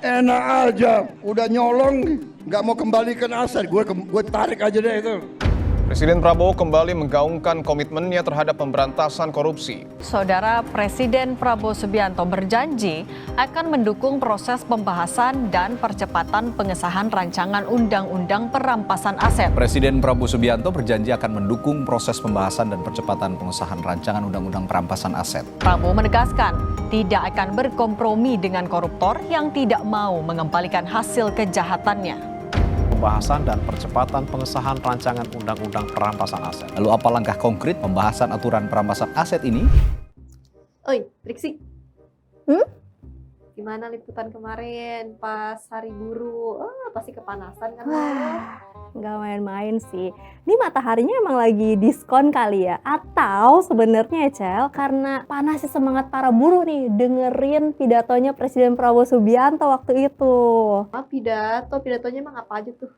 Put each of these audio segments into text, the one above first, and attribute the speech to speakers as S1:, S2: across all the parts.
S1: Enak aja, udah nyolong, nggak mau kembalikan aset, gue tarik aja deh itu.
S2: Presiden Prabowo kembali menggaungkan komitmennya terhadap pemberantasan korupsi.
S3: Saudara Presiden Prabowo Subianto berjanji akan mendukung proses pembahasan dan percepatan pengesahan rancangan undang-undang perampasan aset.
S4: Presiden Prabowo Subianto berjanji akan mendukung proses pembahasan dan percepatan pengesahan rancangan undang-undang perampasan aset.
S3: Prabowo menegaskan tidak akan berkompromi dengan koruptor yang tidak mau mengembalikan hasil kejahatannya.
S5: Pembahasan dan percepatan pengesahan rancangan undang-undang perampasan aset.
S4: Lalu apa langkah konkret pembahasan aturan perampasan aset ini?
S6: Oi, Triksi. Gimana liputan kemarin pas hari buruh? Pasti kepanasan kan?
S7: Nggak main-main sih. Ini mataharinya emang lagi diskon kali ya? Atau sebenarnya Cel, karena panasnya semangat para buruh nih dengerin pidatonya Presiden Prabowo Subianto waktu itu.
S6: Pidatonya emang apa aja tuh?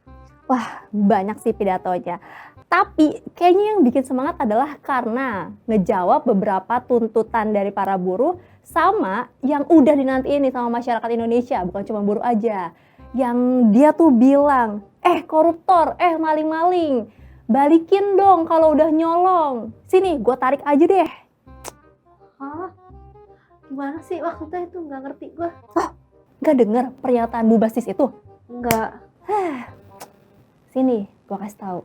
S7: Wah, banyak sih pidatonya. Tapi kayaknya yang bikin semangat adalah karena ngejawab beberapa tuntutan dari para buruh sama yang udah dinantiin nih sama masyarakat Indonesia, bukan cuma buruh aja. Yang dia tuh bilang, koruptor, maling-maling, balikin dong kalau udah nyolong. Sini, gue tarik aja deh.
S6: Hah? Gimana sih maksudnya itu? Nggak ngerti gue.
S7: Nggak denger pernyataan Bu Basis itu?
S6: Nggak.
S7: Sini, gue kasih tahu.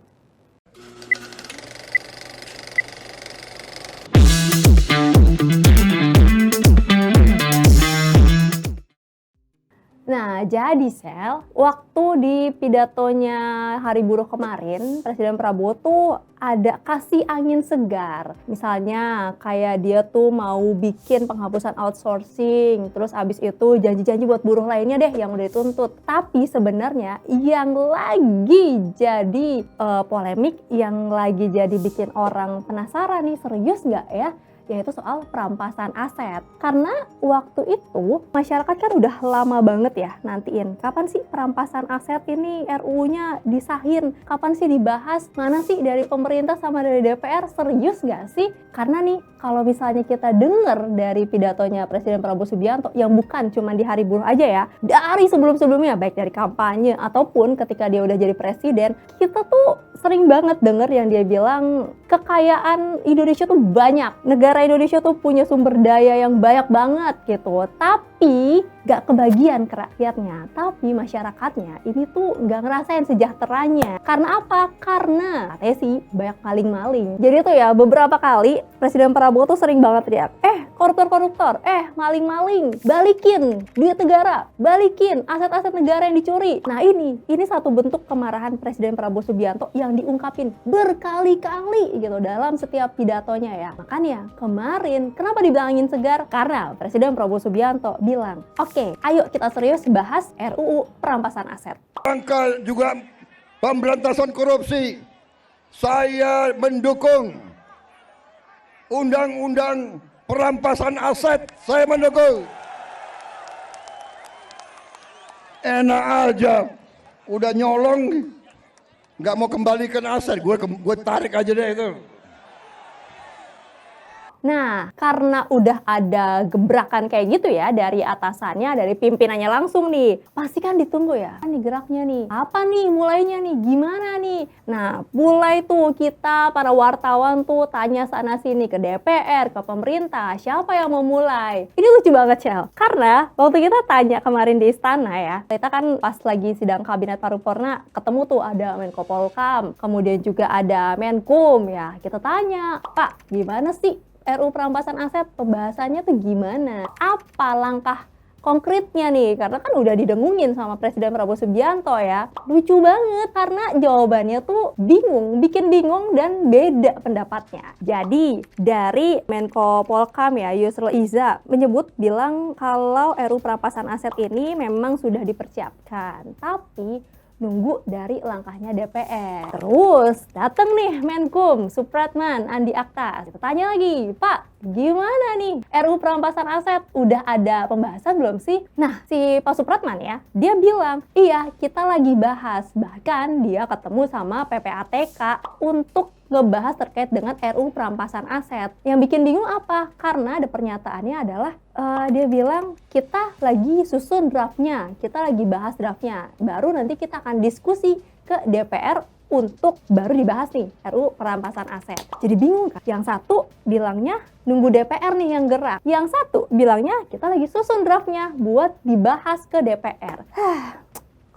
S7: Nah, jadi Sel, waktu di pidatonya Hari Buruh kemarin, Presiden Prabowo tuh ada kasih angin segar. Misalnya kayak dia tuh mau bikin penghapusan outsourcing, terus abis itu janji-janji buat buruh lainnya deh yang udah dituntut. Tapi sebenarnya yang lagi jadi polemik, yang lagi jadi bikin orang penasaran nih, serius nggak ya? Yaitu soal perampasan aset. Karena waktu itu masyarakat kan udah lama banget ya nantiin kapan sih perampasan aset ini RUU-nya disahin, kapan sih dibahas, mana sih dari pemerintah sama dari DPR, serius gak sih? Karena nih kalau misalnya kita denger dari pidatonya Presiden Prabowo Subianto yang bukan cuma di Hari Buruh aja ya, dari sebelum-sebelumnya baik dari kampanye ataupun ketika dia udah jadi presiden, kita tuh sering banget denger yang dia bilang kekayaan Indonesia tuh banyak, negara Indonesia tuh punya sumber daya yang banyak banget gitu, tapi gak kebagian ke rakyatnya, tapi masyarakatnya ini tuh gak ngerasain sejahteranya. Karena apa? Karena katanya sih banyak maling-maling. Jadi tuh ya beberapa kali Presiden Prabowo tuh sering banget teriak, koruptor-koruptor, maling-maling, balikin duit negara, balikin aset-aset negara yang dicuri. Nah ini satu bentuk kemarahan Presiden Prabowo Subianto yang diungkapin berkali-kali gitu dalam setiap pidatonya ya. Makanya kemarin kenapa dibilang angin segar? Karena Presiden Prabowo Subianto bilang, oke, ayo kita serius bahas RUU perampasan aset.
S1: Angka juga pemberantasan korupsi. Saya mendukung undang-undang perampasan aset. Saya mendukung. Enak aja, udah nyolong, nggak mau kembalikan aset, gue tarik aja deh itu.
S7: Nah, karena udah ada gebrakan kayak gitu ya dari atasannya, dari pimpinannya langsung nih, pasti kan ditunggu ya, nih geraknya nih, apa nih mulainya nih, gimana nih? Nah, mulai tuh kita para wartawan tuh tanya sana sini ke DPR, ke pemerintah, siapa yang mau mulai? Ini lucu banget Cel, karena waktu kita tanya kemarin di istana ya, kita kan pas lagi sidang kabinet paripurna ketemu tuh ada Menko Polhukam, kemudian juga ada Menkum ya, kita tanya, Pak gimana sih RUU perampasan aset, pembahasannya tuh gimana? Apa langkah konkretnya nih? Karena kan udah didengungin sama Presiden Prabowo Subianto ya. Lucu banget karena jawabannya tuh bingung, bikin bingung dan beda pendapatnya. Jadi dari Menko Polhukam ya, Yusril Iza menyebut bilang kalau RUU perampasan aset ini memang sudah dipersiapkan. Tapi nunggu dari langkahnya DPR. Terus datang nih Menkum Supratman Andi Aktas. Kita tanya lagi, Pak gimana nih? RUU perampasan aset udah ada pembahasan belum sih? Nah, si Pak Supratman ya, dia bilang, iya kita lagi bahas. Bahkan dia ketemu sama PPATK untuk ngebahas terkait dengan RUU perampasan aset. Yang bikin bingung apa? Karena ada pernyataannya adalah dia bilang kita lagi susun draftnya, kita lagi bahas draftnya. Baru nanti kita akan diskusi ke DPR untuk baru dibahas nih RUU perampasan aset. Jadi bingung kan? Yang satu bilangnya nunggu DPR nih yang gerak. Yang satu bilangnya kita lagi susun draftnya buat dibahas ke DPR.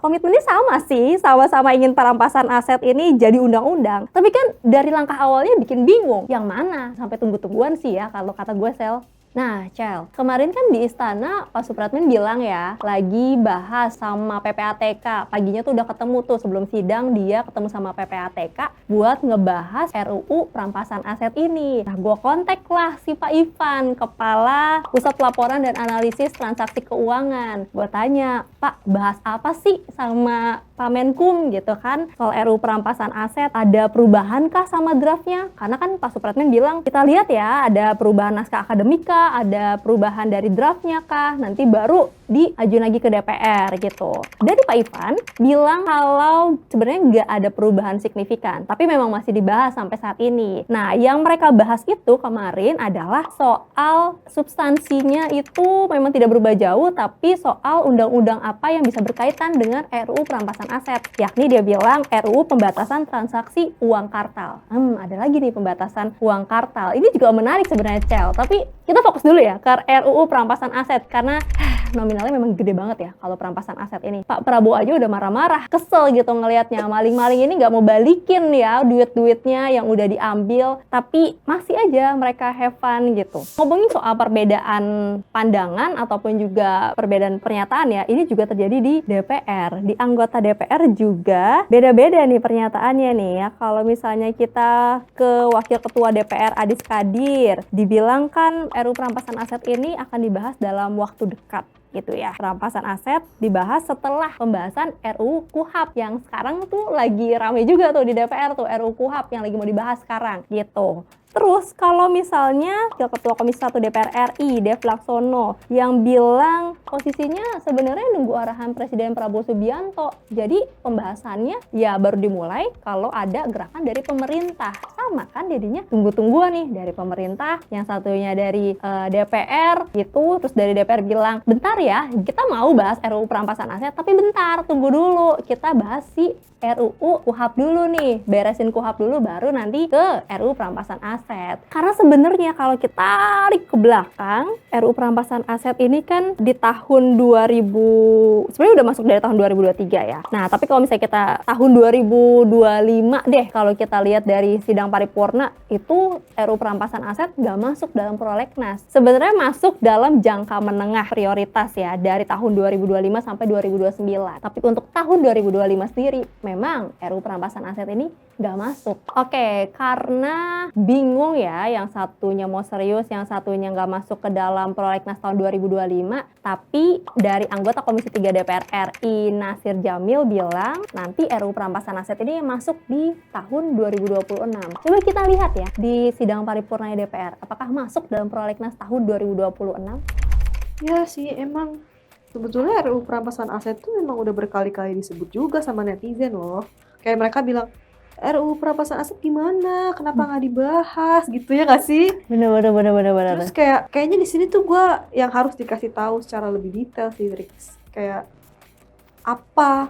S7: Komitmennya sama sih, sama-sama ingin perampasan aset ini jadi undang-undang. Tapi kan dari langkah awalnya bikin bingung. Yang mana? Sampai tunggu-tungguan sih ya kalau kata gue, Sel. Nah, Cel, kemarin kan di istana Pak Supratman bilang ya, lagi bahas sama PPATK. Paginya tuh udah ketemu tuh sebelum sidang, dia ketemu sama PPATK buat ngebahas RUU perampasan aset ini. Nah, gue kontak lah si Pak Ivan, Kepala Pusat Pelaporan dan Analisis Transaksi Keuangan. Gue tanya, Pak, bahas apa sih sama Pak Menkum gitu kan, soal RUU perampasan aset, ada perubahan kah sama draftnya? Karena kan Pak Supratman bilang, kita lihat ya, ada perubahan naskah akademika, ada perubahan dari draftnya kah, nanti baru diajuin lagi ke DPR gitu. Dari Pak Ivan bilang kalau sebenarnya nggak ada perubahan signifikan, tapi memang masih dibahas sampai saat ini. Nah, yang mereka bahas itu kemarin adalah soal substansinya itu memang tidak berubah jauh, tapi soal undang-undang apa yang bisa berkaitan dengan RUU perampasan aset, yakni dia bilang RUU pembatasan transaksi uang kartal. Ada lagi nih pembatasan uang kartal. Ini juga menarik sebenarnya, Cel, tapi kita fokus dulu ya ke RUU perampasan aset karena nominalnya memang gede banget ya kalau perampasan aset ini. Pak Prabowo aja udah marah-marah, kesel gitu ngelihatnya. Maling-maling ini nggak mau balikin ya duit-duitnya yang udah diambil, tapi masih aja mereka have fun gitu. Ngomongin soal perbedaan pandangan ataupun juga perbedaan pernyataan ya, ini juga terjadi di DPR. Di anggota DPR juga beda-beda nih pernyataannya nih ya. Kalau misalnya kita ke Wakil Ketua DPR Adis Kadir, dibilang kan RUU perampasan aset ini akan dibahas dalam waktu dekat gitu ya. Perampasan aset dibahas setelah pembahasan RUU KUHP yang sekarang tuh lagi rame juga tuh di DPR tuh, RUU KUHP yang lagi mau dibahas sekarang gitu. Terus kalau misalnya Ketua Komisi 1 DPR RI, Dev Laksono, yang bilang posisinya sebenarnya nunggu arahan Presiden Prabowo Subianto. Jadi pembahasannya ya baru dimulai kalau ada gerakan dari pemerintah. Sama kan jadinya tunggu-tungguan nih dari pemerintah, yang satunya dari DPR gitu. Terus dari DPR bilang, bentar ya kita mau bahas RUU perampasan aset, tapi bentar tunggu dulu, kita bahas si RUU KUHP dulu nih, beresin KUHP dulu baru nanti ke RUU perampasan aset. Karena sebenarnya kalau kita tarik ke belakang, RUU perampasan aset ini kan di tahun 2000, sebenarnya udah masuk dari tahun 2023 ya. Nah, tapi kalau misalnya kita tahun 2025 deh, kalau kita lihat dari sidang paripurna, itu RUU perampasan aset nggak masuk dalam prolegnas. Sebenarnya masuk dalam jangka menengah prioritas ya, dari tahun 2025 sampai 2029. Tapi untuk tahun 2025 sendiri, memang RUU perampasan aset ini nggak masuk. Oke, karena bingung ya, yang satunya mau serius, yang satunya nggak masuk ke dalam prolegnas tahun 2025, tapi dari anggota Komisi 3 DPR RI Nasir Jamil bilang nanti RUU perampasan aset ini masuk di tahun 2026. Coba kita lihat ya di sidang paripurna DPR, apakah masuk dalam prolegnas tahun 2026?
S6: Ya sih, emang sebetulnya RUU perampasan aset tuh memang udah berkali-kali disebut juga sama netizen loh. Kayak mereka bilang, RUU perampasan aset gimana? Kenapa nggak dibahas gitu ya nggak sih?
S7: Bener.
S6: Terus kayaknya di sini tuh gue yang harus dikasih tahu secara lebih detail sih, Rix. Kayak apa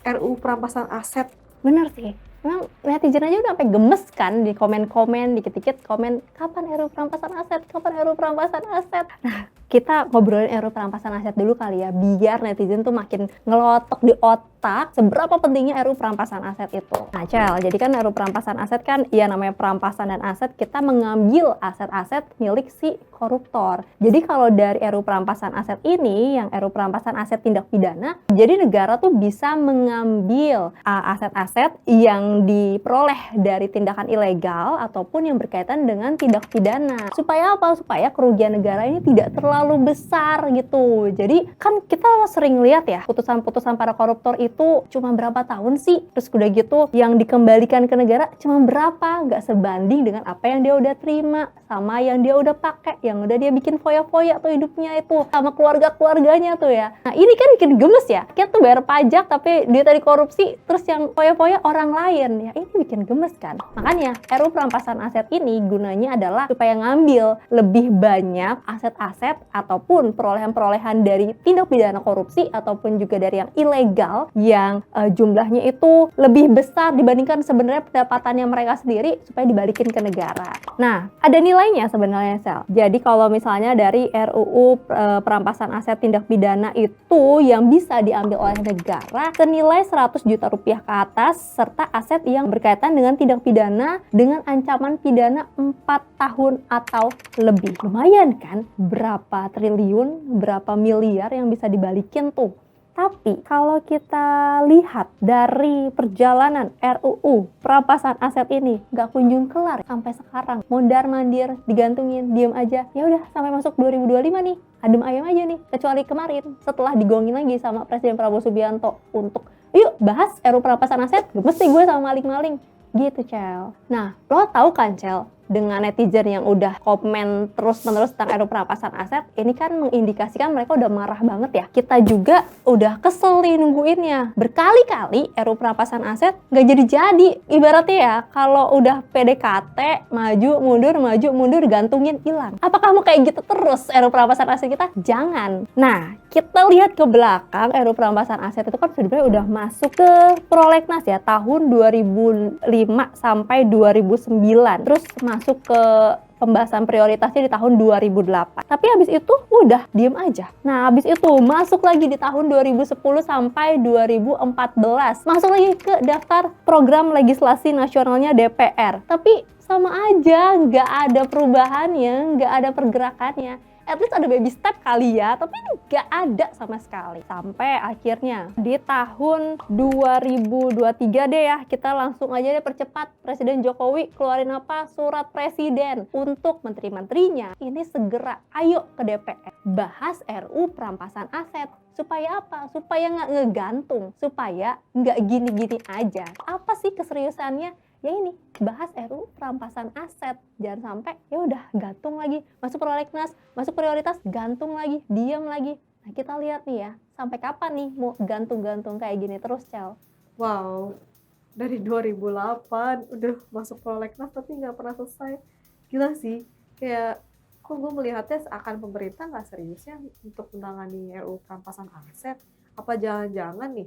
S6: RUU perampasan aset?
S7: Bener sih. Memang netizen aja udah sampai gemes kan di komen-komen, dikit-dikit komen, kapan RUU perampasan aset? Kapan RUU perampasan aset? Nah, kita ngobrolin RUU perampasan aset dulu kali ya, biar netizen tuh makin ngelotok di otak seberapa pentingnya RUU perampasan aset itu. Nah, Cel, jadi kan RUU perampasan aset kan, ya namanya perampasan dan aset, kita mengambil aset-aset milik si koruptor. Jadi kalau dari RUU perampasan aset ini, yang RUU perampasan aset tindak pidana, jadi negara tuh bisa mengambil aset-aset yang diperoleh dari tindakan ilegal ataupun yang berkaitan dengan tindak pidana. Supaya apa? Supaya kerugian negara ini tidak terlalu besar gitu. Jadi kan kita sering lihat ya putusan-putusan para koruptor itu itu cuma berapa tahun sih? Terus udah gitu yang dikembalikan ke negara cuma berapa? Nggak sebanding dengan apa yang dia udah terima, sama yang dia udah pakai, yang udah dia bikin foya-foya tuh hidupnya itu, sama keluarga-keluarganya tuh ya. Nah ini kan bikin gemes ya, kita tuh bayar pajak tapi dia tadi korupsi, terus yang foya-foya orang lain ya, ini bikin gemes kan. Makanya RUU perampasan aset ini gunanya adalah supaya ngambil lebih banyak aset-aset ataupun perolehan-perolehan dari tindak pidana korupsi ataupun juga dari yang ilegal yang jumlahnya itu lebih besar dibandingkan sebenarnya pendapatannya mereka sendiri, supaya dibalikin ke negara. Nah, ada nilainya sebenarnya, Sel. Jadi kalau misalnya dari RUU perampasan aset tindak pidana itu yang bisa diambil oleh negara senilai 100 juta rupiah ke atas, serta aset yang berkaitan dengan tindak pidana dengan ancaman pidana 4 tahun atau lebih. Lumayan kan? Berapa triliun, berapa miliar yang bisa dibalikin tuh. Tapi kalau kita lihat dari perjalanan RUU perampasan aset ini nggak kunjung kelar sampai sekarang, mondar-mandir, digantungin, diem aja, ya udah sampai masuk 2025 nih, adem ayam aja nih. Kecuali kemarin setelah digongin lagi sama Presiden Prabowo Subianto untuk yuk bahas RUU perampasan aset, gemes nih gue sama maling-maling gitu, Cel. Nah, lo tahu kan, Cel, dengan netizen yang udah komen terus-menerus tentang RUU perampasan aset, ini kan mengindikasikan mereka udah marah banget ya. Kita juga udah kesel nih nungguinnya. Berkali-kali RUU perampasan aset nggak jadi-jadi. Ibaratnya ya, kalau udah PDKT, maju mundur, gantungin, hilang. Apakah mau kayak gitu terus RUU perampasan aset kita? Jangan. Nah, kita lihat ke belakang, RUU perampasan aset itu kan sebenarnya udah masuk ke prolegnas ya, tahun 2005 sampai 2009. Terus masuk ke pembahasan prioritasnya di tahun 2008. Tapi habis itu udah diem aja. Nah, habis itu masuk lagi di tahun 2010 sampai 2014. Masuk lagi ke daftar program legislasi nasionalnya DPR. Tapi sama aja, nggak ada perubahannya, nggak ada pergerakannya. At least ada baby step kali ya, tapi nggak ada sama sekali. Sampai akhirnya di tahun 2023 deh ya, kita langsung aja deh percepat. Presiden Jokowi keluarin apa? Surat presiden untuk menteri-menterinya ini segera ayo ke DPR bahas RUU perampasan aset. Supaya apa? Supaya nggak ngegantung, supaya nggak gini-gini aja. Apa sih keseriusannya? Ya ini, bahas RUU perampasan aset. Jangan sampai ya udah gantung lagi, masuk prolegnas, masuk prioritas, gantung lagi, diam lagi. Nah, kita lihat nih ya, sampai kapan nih mau gantung-gantung kayak gini terus, Cel?
S6: Wow, dari 2008 udah masuk prolegnas tapi nggak pernah selesai. Gila sih, kayak kok gue melihatnya seakan pemerintah nggak serius ya untuk menangani RUU perampasan aset. Apa jangan-jangan nih,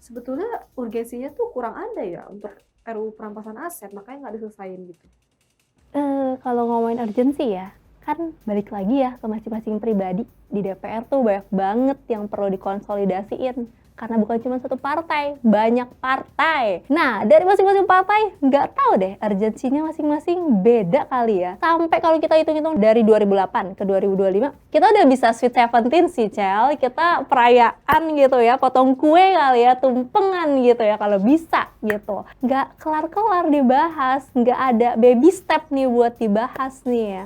S6: sebetulnya urgensinya tuh kurang ada ya untuk RUU perampasan aset, makanya nggak diselesain gitu.
S7: Kalau ngomongin urgensi ya, kan balik lagi ya ke masing-masing pribadi. Di DPR tuh banyak banget yang perlu dikonsolidasiin. Karena bukan cuma satu partai, banyak partai. Nah, dari masing-masing partai, nggak tahu deh, urgensinya masing-masing beda kali ya. Sampai kalau kita hitung-hitung dari 2008 ke 2025, kita udah bisa Sweet 17 sih, Cel. Kita perayaan gitu ya, potong kue kali ya, tumpengan gitu ya, kalau bisa gitu. Nggak kelar-kelar dibahas, nggak ada baby step nih buat dibahas nih ya.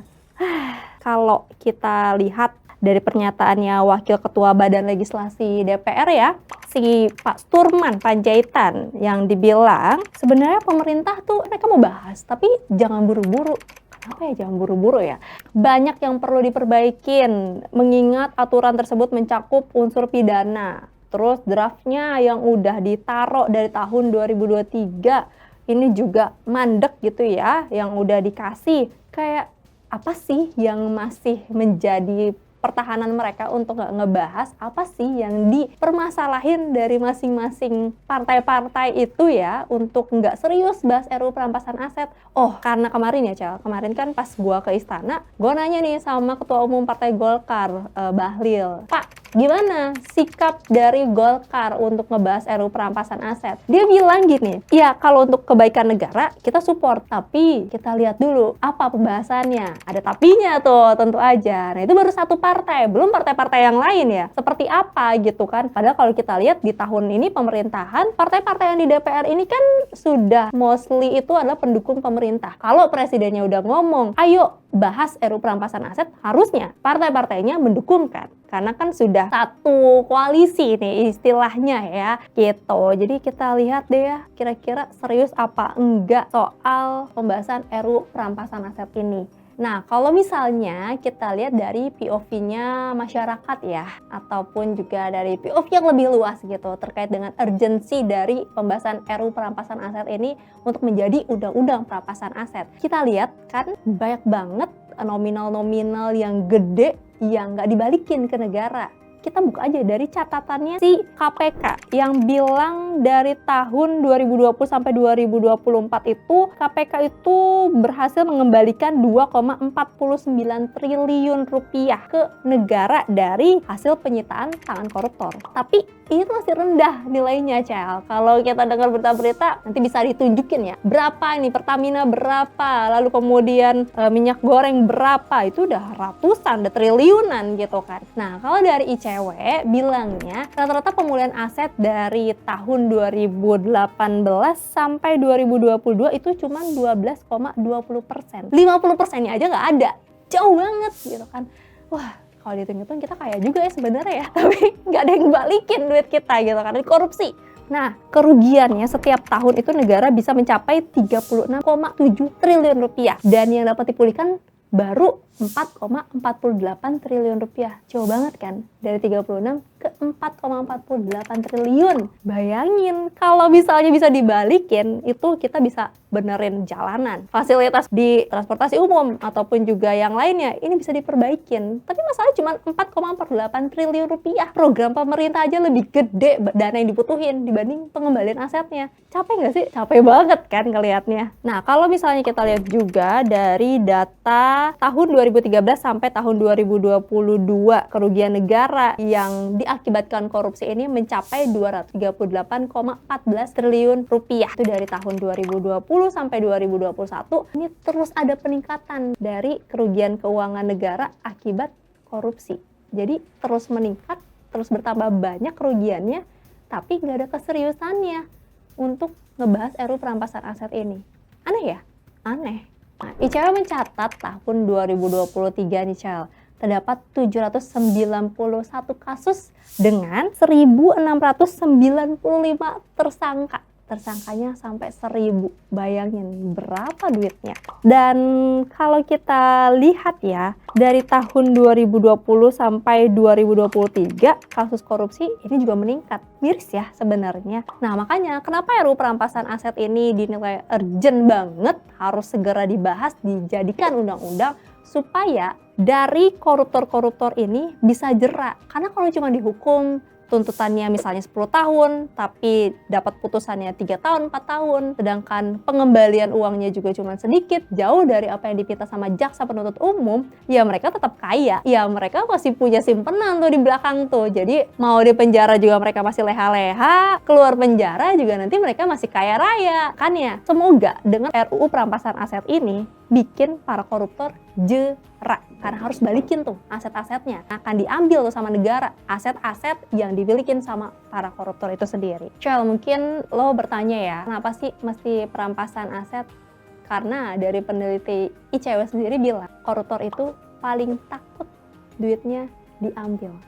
S7: Kalau kita lihat dari pernyataannya Wakil Ketua Badan Legislasi DPR ya, si Pak Sturman Panjaitan, yang dibilang sebenarnya pemerintah tuh mereka mau bahas, tapi jangan buru-buru. Kenapa ya jangan buru-buru ya? Banyak yang perlu diperbaikin, mengingat aturan tersebut mencakup unsur pidana. Terus draftnya yang udah ditaruh dari tahun 2023, ini juga mandek gitu ya, yang udah dikasih. Kayak apa sih yang masih menjadi pertahanan mereka untuk nggak ngebahas apa sih yang dipermasalahin dari masing-masing partai-partai itu ya, untuk nggak serius bahas RUU perampasan aset. Oh, karena kemarin ya, Cel, kemarin kan pas gua ke istana, gua nanya nih sama Ketua Umum Partai Golkar, Bahlil, Pak, gimana sikap dari Golkar untuk ngebahas RUU perampasan aset? Dia bilang gini, ya kalau untuk kebaikan negara kita support, tapi kita lihat dulu apa pembahasannya. Ada tapinya tuh tentu aja. Nah, itu baru satu partai, belum partai-partai yang lain ya. Seperti apa gitu kan. Padahal kalau kita lihat di tahun ini pemerintahan, partai-partai yang di DPR ini kan sudah mostly itu adalah pendukung pemerintah. Kalau presidennya udah ngomong, ayo bahas RUU perampasan aset, harusnya partai-partainya mendukung kan. karena kan sudah satu koalisi nih istilahnya ya gitu. Jadi kita lihat deh ya kira-kira serius apa enggak soal pembahasan RUU perampasan aset ini. Nah, kalau misalnya kita lihat dari POV-nya masyarakat ya, ataupun juga dari POV yang lebih luas gitu, terkait dengan urgensi dari pembahasan RUU perampasan aset ini untuk menjadi undang-undang perampasan aset. Kita lihat kan banyak banget nominal-nominal yang gede yang nggak dibalikin ke negara. Kita buka aja dari catatannya si KPK yang bilang dari tahun 2020 sampai 2024 itu KPK itu berhasil mengembalikan 2,49 triliun rupiah ke negara dari hasil penyitaan tangan koruptor. Tapi itu masih rendah nilainya, Cel. Kalau kita dengar berita-berita nanti bisa ditunjukin ya. Berapa ini Pertamina berapa, lalu kemudian minyak goreng berapa, itu udah ratusan, udah triliunan gitu kan. Nah, kalau dari ICW bilangnya rata-rata pemulihan aset dari tahun 2018 sampai 2022 itu cuma 12,20%. 50%-nya aja nggak ada. Jauh banget gitu kan. Wah, kalau dihitung-hitung kita kaya juga ya sebenarnya ya, tapi nggak ada yang balikin duit kita gitu kan, korupsi. Nah, kerugiannya setiap tahun itu negara bisa mencapai 36,7 triliun rupiah dan yang dapat dipulihkan baru 4,48 triliun rupiah. Jauh banget kan? Dari 36 ke 4,48 triliun. Bayangin, kalau misalnya bisa dibalikin, itu kita bisa benerin jalanan, fasilitas di transportasi umum, ataupun juga yang lainnya, ini bisa diperbaikin. Tapi masalahnya cuma 4,48 triliun rupiah. Program pemerintah aja lebih gede dana yang dibutuhin dibanding pengembalian asetnya. Capek nggak sih? Capek banget kan ngelihatnya. Nah, kalau misalnya kita lihat juga dari data tahun 2013 sampai tahun 2022, kerugian negara yang diakibatkan korupsi ini mencapai 238,14 triliun rupiah. Itu dari tahun 2020 sampai 2021. Ini terus ada peningkatan dari kerugian keuangan negara akibat korupsi. Jadi terus meningkat, terus bertambah banyak kerugiannya, tapi nggak ada keseriusannya untuk ngebahas RUU perampasan aset ini. Aneh ya? Aneh. Nah, ICW mencatat tahun 2023 nih, Cel, terdapat 791 kasus dengan 1.695 tersangka. Tersangkanya sampai 1.000. Bayangin berapa duitnya. Dan kalau kita lihat ya, dari tahun 2020 sampai 2023, kasus korupsi ini juga meningkat. Miris ya sebenarnya. Nah, makanya kenapa RUU perampasan aset ini dinilai urgent banget, harus segera dibahas, dijadikan undang-undang supaya dari koruptor-koruptor ini bisa jera. Karena kalau cuma dihukum tuntutannya misalnya 10 tahun, tapi dapat putusannya 3 tahun, 4 tahun, sedangkan pengembalian uangnya juga cuma sedikit, jauh dari apa yang dipinta sama jaksa penuntut umum, ya mereka tetap kaya. Ya mereka masih punya simpenan tuh di belakang tuh. Jadi mau di penjara juga mereka masih leha-leha, keluar penjara juga nanti mereka masih kaya raya. Kan ya? Semoga dengan RUU perampasan aset ini bikin para koruptor jera, karena harus balikin tuh aset-asetnya, akan diambil tuh sama negara, aset-aset yang dimilikin sama para koruptor itu sendiri. Cel, mungkin lo bertanya ya, kenapa sih mesti perampasan aset? Karena dari peneliti ICW sendiri bilang koruptor itu paling takut duitnya diambil.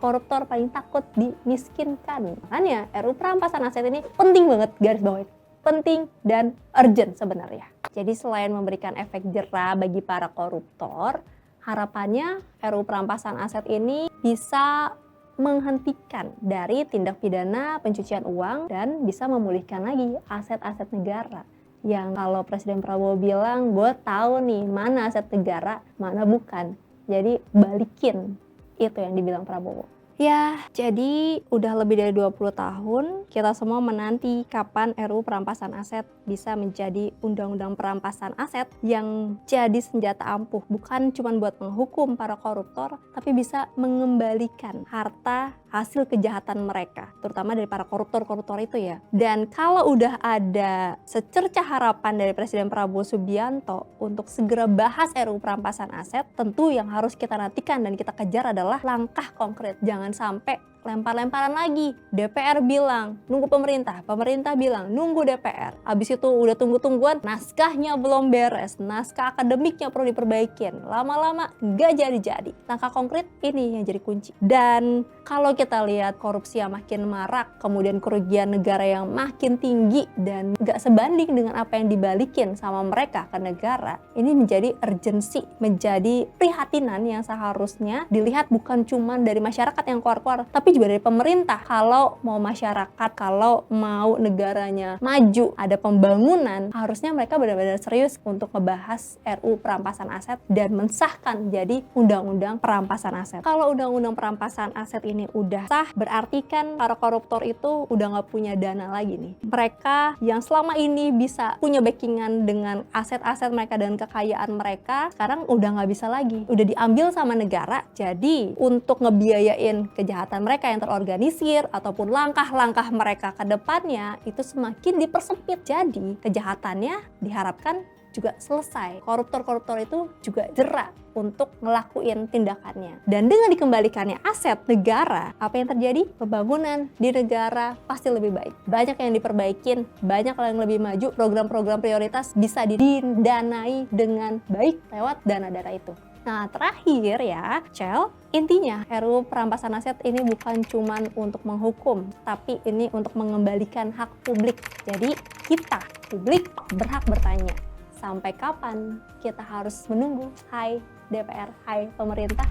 S7: Koruptor paling takut dimiskinkan. Makanya RUU perampasan aset ini penting banget, garis bawahi, penting dan urgent sebenarnya. Jadi selain memberikan efek jera bagi para koruptor, harapannya RUU perampasan aset ini bisa menghentikan dari tindak pidana pencucian uang dan bisa memulihkan lagi aset-aset negara. Yang kalau Presiden Prabowo bilang, gue tahu nih mana aset negara, mana bukan. Jadi balikin, itu yang dibilang Prabowo. Ya, jadi udah lebih dari 20 tahun kita semua menanti kapan RUU perampasan aset bisa menjadi undang-undang perampasan aset yang jadi senjata ampuh, bukan cuma buat menghukum para koruptor, tapi bisa mengembalikan harta hasil kejahatan mereka, terutama dari para koruptor-koruptor itu ya. Dan kalau udah ada secercah harapan dari Presiden Prabowo Subianto untuk segera bahas RUU perampasan aset, tentu yang harus kita nantikan dan kita kejar adalah langkah konkret. Jangan sampai lempar-lemparan lagi. DPR bilang nunggu pemerintah, pemerintah bilang nunggu DPR. Abis itu udah tunggu-tungguan, naskahnya belum beres, naskah akademiknya perlu diperbaikin. Lama-lama gak jadi-jadi. Langkah konkret ini yang jadi kunci. Dan kalau kita lihat korupsi yang makin marak, kemudian kerugian negara yang makin tinggi dan gak sebanding dengan apa yang dibalikin sama mereka ke negara, ini menjadi urgensi, menjadi prihatinan yang seharusnya dilihat bukan cuma dari masyarakat yang keluar-keluar, tapi juga dari pemerintah. Kalau mau masyarakat, kalau mau negaranya maju, ada pembangunan, harusnya mereka benar-benar serius untuk ngebahas RUU perampasan aset dan mensahkan jadi undang-undang perampasan aset. Kalau undang-undang perampasan aset ini udah sah, berarti kan para koruptor itu udah nggak punya dana lagi nih. Mereka yang selama ini bisa punya backingan dengan aset-aset mereka dan kekayaan mereka, sekarang udah nggak bisa lagi. Udah diambil sama negara, jadi untuk ngebiayain kejahatan mereka yang terorganisir ataupun langkah-langkah mereka ke depannya itu semakin dipersempit. Jadi kejahatannya diharapkan juga selesai. Koruptor-koruptor itu juga jera untuk ngelakuin tindakannya. Dan dengan dikembalikannya aset negara, apa yang terjadi? Pembangunan di negara pasti lebih baik. Banyak yang diperbaikin, banyak yang lebih maju, program-program prioritas bisa didanai dengan baik lewat dana-dana itu. Nah, terakhir ya, Cel, intinya RUU perampasan aset ini bukan cuman untuk menghukum, tapi ini untuk mengembalikan hak publik. Jadi, kita, publik, berhak bertanya, sampai kapan kita harus menunggu? Hai DPR, hai pemerintah.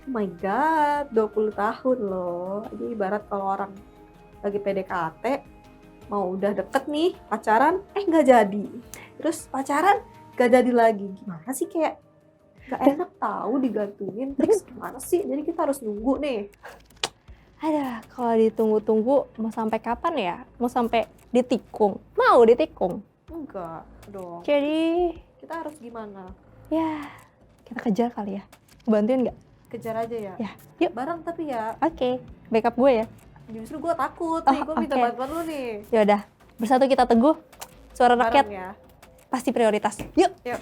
S6: Oh my god, 20 tahun loh. Jadi ibarat kalau orang lagi PDKT, mau udah deket nih, pacaran, nggak jadi. Terus pacaran, nggak jadi lagi. Gimana sih, kayak gak enak tahu digantungin. Terus gimana sih? Jadi kita harus nunggu nih.
S7: Ada, kalau ditunggu-tunggu mau sampai kapan ya? Mau sampai ditikung? Mau ditikung?
S6: Enggak dong.
S7: Jadi
S6: Kita harus gimana?
S7: ya kita kejar kali ya. Bantuin nggak?
S6: Kejar aja ya?
S7: Ya, yuk.
S6: Bareng tapi ya.
S7: Oke, backup gue ya.
S6: Justru gue takut nih, gue minta
S7: oke.
S6: bantuan lu nih.
S7: Yaudah, bersatu kita teguh. Suara rakyat
S6: Bareng ya.
S7: pasti prioritas. Yuk.
S6: Yuk.